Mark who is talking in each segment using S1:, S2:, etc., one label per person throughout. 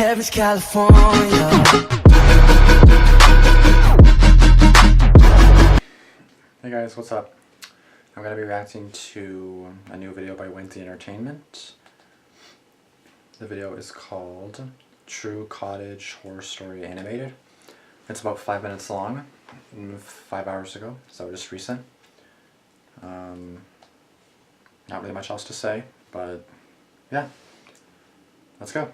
S1: Heaven's California.
S2: Hey guys, what's up? I'm going to be reacting to a new video by Wansee Entertainment. The video is called True Cottage Horror Story Animated. It's about 5 minutes long, 5 hours ago, so just recent. Not really much else to say, but yeah, let's go.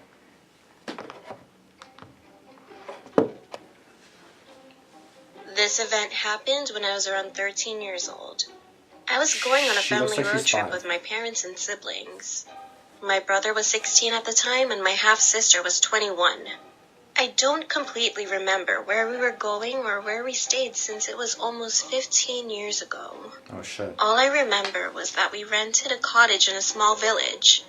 S3: This event happened when I was around 13 years old. I was going on a family road trip with my parents and siblings. My brother was 16 at the time and my half-sister was 21. I don't completely remember where we were going or where we stayed since it was almost 15 years ago.
S2: Oh shit.
S3: All I remember was that we rented a cottage in a small village.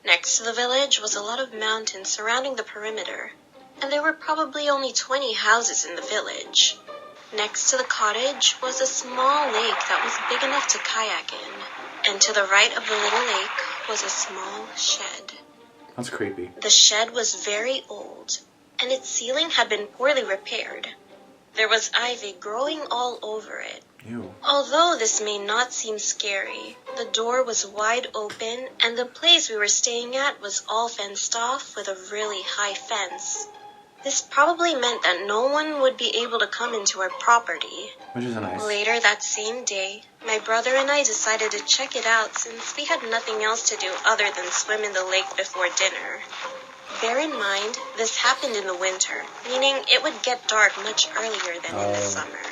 S3: Next to the village was a lot of mountains surrounding the perimeter, and there were probably only 20 houses in the village. Next to the cottage was a small lake that was big enough to kayak in, and to the right of the little lake was a small shed.
S2: That's creepy.
S3: The shed was very old, and its ceiling had been poorly repaired. There was ivy growing all over it.
S2: Ew.
S3: Although this may not seem scary, the door was wide open, and the place we were staying at was all fenced off with a really high fence. This probably meant that no one would be able to come into our property.
S2: Which is nice.
S3: Later that same day, my brother and I decided to check it out since we had nothing else to do other than swim in the lake before dinner. Bear in mind, this happened in the winter, meaning it would get dark much earlier than in the summer.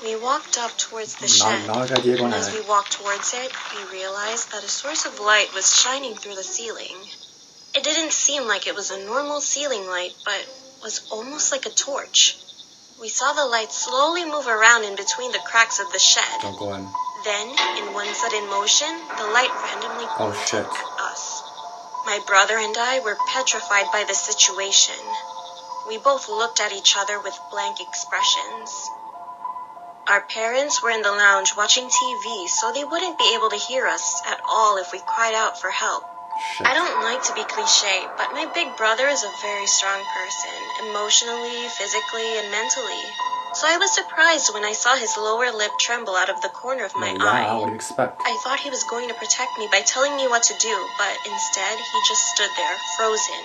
S3: We walked up towards the shed, and as we walked towards it, we realized that a source of light was shining through the ceiling. It didn't seem like it was a normal ceiling light, but was almost like a torch. We saw the light slowly move around in between the cracks of the shed.
S2: Don't go in.
S3: Then, in one sudden motion, the light randomly pointed at us. My brother and I were petrified by the situation. We both looked at each other with blank expressions. Our parents were in the lounge watching TV, so they wouldn't be able to hear us at all if we cried out for help.
S2: Shit.
S3: I don't like to be cliche, but my big brother is a very strong person, emotionally, physically, and mentally. So I was surprised when I saw his lower lip tremble out of the corner of my eye.
S2: What do you expect?
S3: I thought he was going to protect me by telling me what to do, but instead he just stood there, frozen,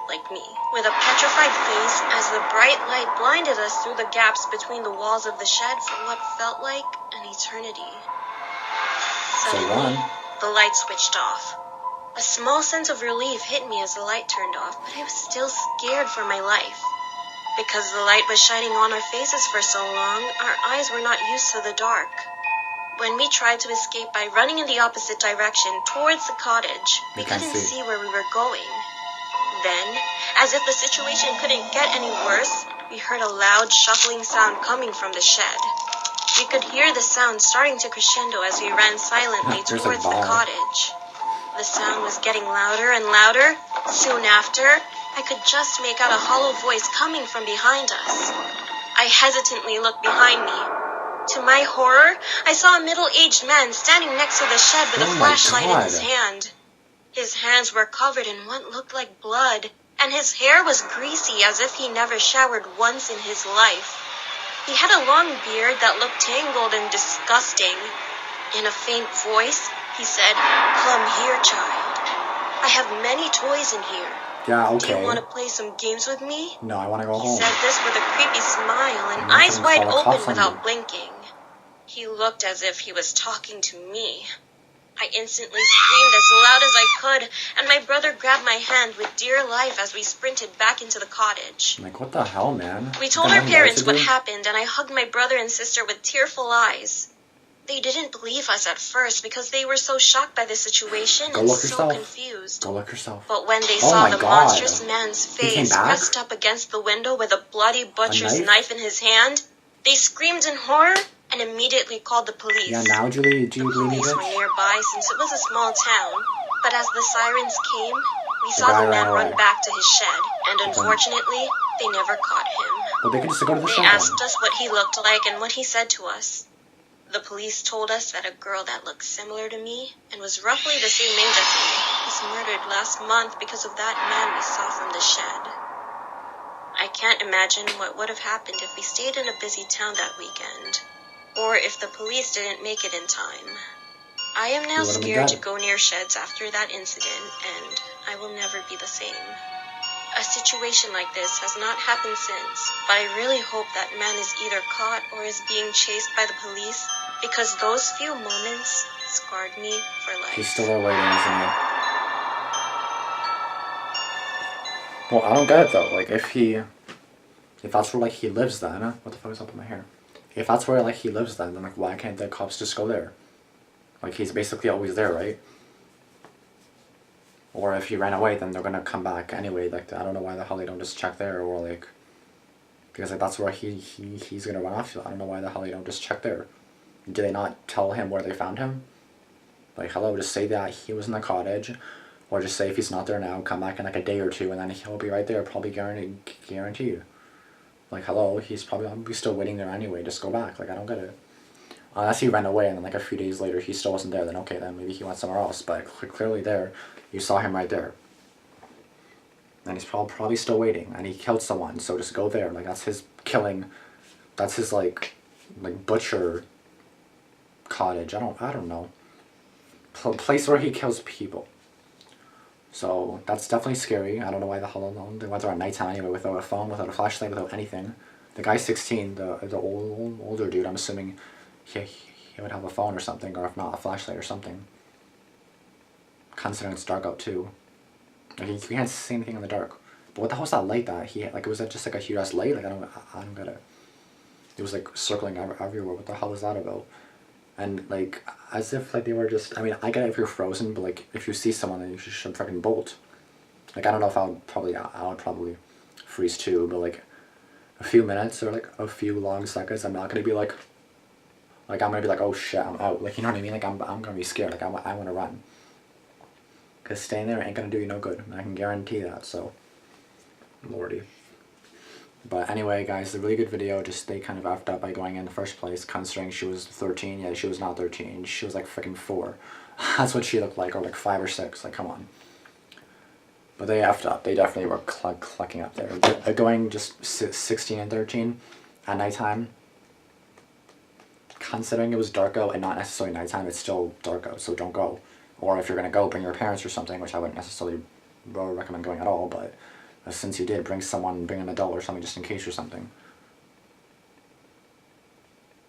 S3: like me, with a petrified face as the bright light blinded us through the gaps between the walls of the shed for what felt like an eternity. Suddenly, the light switched off. A small sense of relief hit me as the light turned off, but I was still scared for my life. Because the light was shining on our faces for so long, our eyes were not used to the dark. When we tried to escape by running in the opposite direction towards the cottage, we couldn't see where we were going. Then, as if the situation couldn't get any worse, we heard a loud shuffling sound coming from the shed. We could hear the sound starting to crescendo as we ran silently towards the cottage. The sound was getting louder and louder. Soon after, I could just make out a hollow voice coming from behind us. I hesitantly looked behind me. To my horror, I saw a middle-aged man standing next to the shed with a flashlight in his hand. His hands were covered in what looked like blood, and his hair was greasy as if he never showered once in his life. He had a long beard that looked tangled and disgusting. In a faint voice, he said, "Come here, child. I have many toys in here.
S2: Yeah, okay.
S3: Do you want to play some games with me?"
S2: No, I want to go home.
S3: He said this with a creepy smile and eyes wide open without blinking. He looked as if he was talking to me. I instantly screamed as loud as I could, and my brother grabbed my hand with dear life as we sprinted back into the cottage.
S2: Like, what the hell, man?
S3: We told our parents what happened, and I hugged my brother and sister with tearful eyes. They didn't believe us at first because they were so shocked by the situation and so confused.
S2: Go look yourself.
S3: But when they saw the monstrous man's face pressed up against the window with a bloody butcher's knife in his hand, they screamed in horror and immediately called the police.
S2: Yeah, now Julie,
S3: the police were nearby since it was a small town, but as the sirens came, we saw the man run back to his shed, and unfortunately, they never caught him.
S2: But they could just go to the
S3: They asked us what he looked like and what he said to us. The police told us that a girl that looked similar to me and was roughly the same age as me was murdered last month because of that man we saw from the the shed. I can't imagine what would have happened if we stayed in a busy town that weekend, or if the police didn't make it in time. I am now scared to go near sheds after that incident, and I will never be the same. A situation like this has not happened since, but I really hope that man is either caught or is being chased by the police, because those few moments scarred me for life.
S2: He's still there waiting, isn't he? Well, I don't get it though. Like, if that's where like he lives, then what the fuck is up with my hair? If that's where like he lives, then like why can't the cops just go there? Like, he's basically always there, right? Or if he ran away, then they're gonna come back anyway. Like, I don't know why the hell they don't just check there, or like, because like that's where he's gonna run off to. I don't know why the hell they don't just check there. Did they not tell him where they found him? Like, hello, just say that he was in the cottage, or just say if he's not there now, come back in like a day or two, and then he'll be right there, probably guaranteed. Like, hello, he's probably still waiting there anyway. Just go back. Like, I don't get it. Unless he ran away and then like a few days later he still wasn't there, then okay, then maybe he went somewhere else. But clearly there, you saw him right there. And he's probably still waiting, and he killed someone, so just go there. Like, that's his killing, that's his like butcher cottage. I don't know. Place where he kills people. So that's definitely scary. I don't know why the hell they went there at nighttime anyway, without a phone, without a flashlight, without anything. The guy's 16, the older dude, I'm assuming he would have a phone or something, or if not, a flashlight or something. Considering it's dark out too. Like, you can't see anything in the dark. But what the hell was that light that he had? Like, was that just like a huge ass light? Like, I don't get it. It was like circling everywhere. What the hell was that about? And like, as if like they were just, I mean, I get it if you're frozen, but like, if you see someone, then you should fucking bolt. Like, I don't know if I would probably freeze too, but like a few minutes or like a few long seconds, I'm not gonna be like I'm gonna be like, oh shit, I'm out. Like, you know what I mean? Like, I'm gonna be scared. Like, I want to run. Cause staying there ain't gonna do you no good. I can guarantee that. So, lordy. But anyway, guys, a really good video. Just they kind of effed up by going in the first place, considering she was 13. Yeah, she was not 13. She was like freaking 4. That's what she looked like, or like 5 or 6. Like, come on. But they effed up. They definitely were clucking up there. Going just 16 and 13 at nighttime. Considering it was dark out and not necessarily nighttime, it's still dark out, so don't go. Or if you're gonna go, bring your parents or something, which I wouldn't necessarily recommend going at all. But since you did, bring an adult or something just in case or something.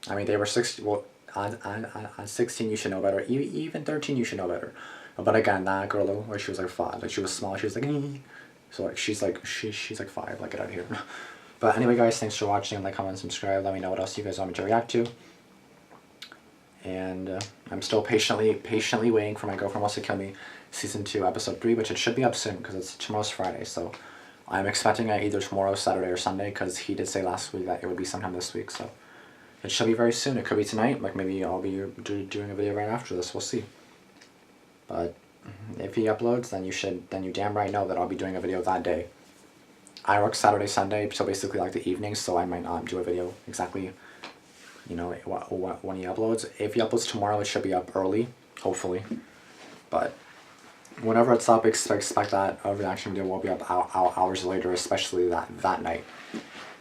S2: I mean, they were 16. Well, on 16 you should know better. Even 13 you should know better. But again, that girl though, where she was like 5, like she was small, she was like, so like she's like 5. Like, get out of here. But anyway, guys, thanks for watching. Like, comment, subscribe. Let me know what else you guys want me to react to. And I'm still patiently waiting for My Girlfriend Wants to Kill Me Season 2, Episode 3, which it should be up soon because tomorrow's Friday. So I'm expecting it either tomorrow, Saturday, or Sunday, because he did say last week that it would be sometime this week. So it should be very soon. It could be tonight. Like, maybe I'll be doing a video right after this. We'll see. But if he uploads, then you damn right know that I'll be doing a video that day. I work Saturday, Sunday, so basically like the evenings, so I might not do a video exactly, you know, when he uploads. If he uploads tomorrow, it should be up early, hopefully. But whenever it's up, expect that a reaction video will be up hours later, especially that night.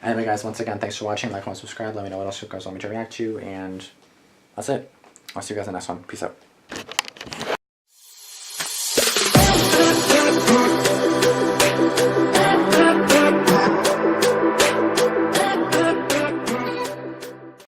S2: Anyway, guys, once again, thanks for watching. Like, comment, subscribe. Let me know what else you guys want me to react to, and that's it. I'll see you guys in the next one. Peace out.